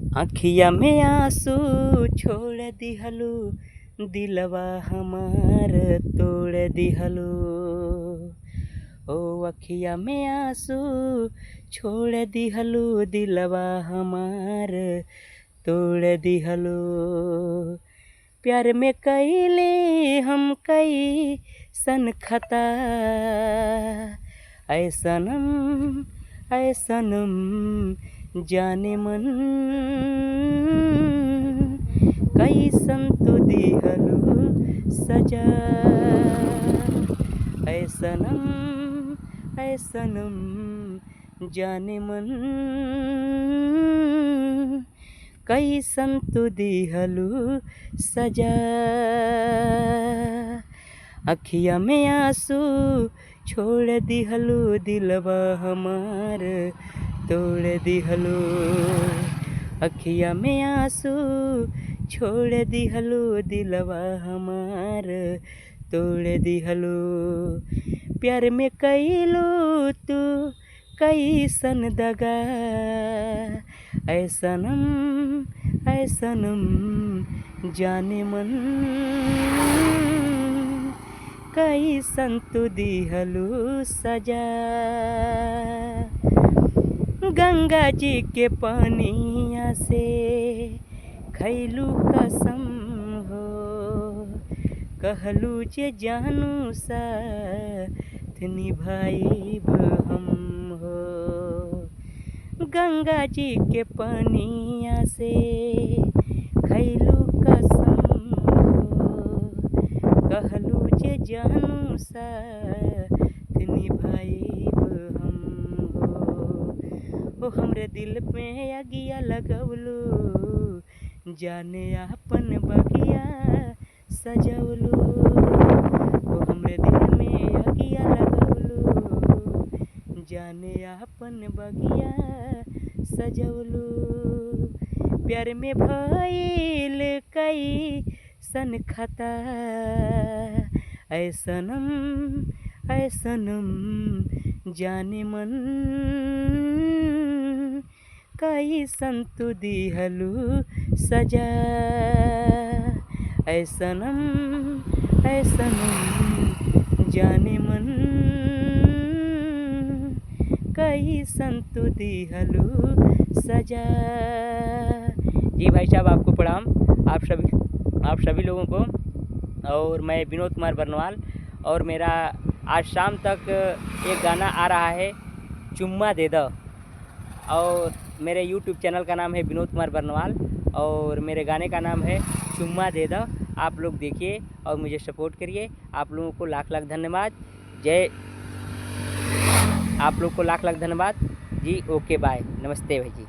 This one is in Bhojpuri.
अखिया में आंसू छोड़ दिहलू, दिलवा हमार तोड़ दिहलू। ओ अखिया में आंसू छोड़ दिहलू, दिलवा हमार तोड़ दिहलू। प्यार में कैले हम कई सन खता, ऐ सनम ऐ सनम जाने मन कैसन तू दिहलू सजा। ऐ सनम जाने मन कैसन तू दिहलू सजा। अखिया में आंसू छोड़ दिहलू, दिलवा हमार तोड़ दिहलू। अखिया में आंसू छोड़ दिहलू, दिलवा हमार तोड़ दिहलू। प्यार में कैलू तू कैसन दगा, ऐ सनम जाने मन कैसन तू दिहलू सजा। गंगा जी के पानिया से खैलू कसम हो, कहलू जे जानू साथ निभाइब हम हो। गंगा जी के पानिया से खैलू कसम हो, कहलू जे जानू साथ निभाइब हम हो। ओ हमरे दिल में अगिया लगवलू, जाने आपन बगिया सजवलू। ओ हमरे दिल में अगिया लगवलू, जाने आपन बगिया सजवलू। प्यार में भइल कई सन खता, ऐ सनम जाने मन कैसन तू दिहलू सजा। ऐ सनम जाने मन कैसन तू दिहलू सजा। जी भाई साहब, आपको प्रणाम, आप सभी लोगों को। और मैं विनोद कुमार बरनवाल, और मेरा आज शाम तक एक गाना आ रहा है, चुम्मा दे दो। और मेरे YouTube चैनल का नाम है विनोद कुमार बरनवाल, और मेरे गाने का नाम है चुम्मा दे दो। आप लोग देखिए और मुझे सपोर्ट करिए। आप लोगों को लाख लाख धन्यवाद। आप लोग को लाख लाख धन्यवाद जी। ओके बाय, नमस्ते भाई जी।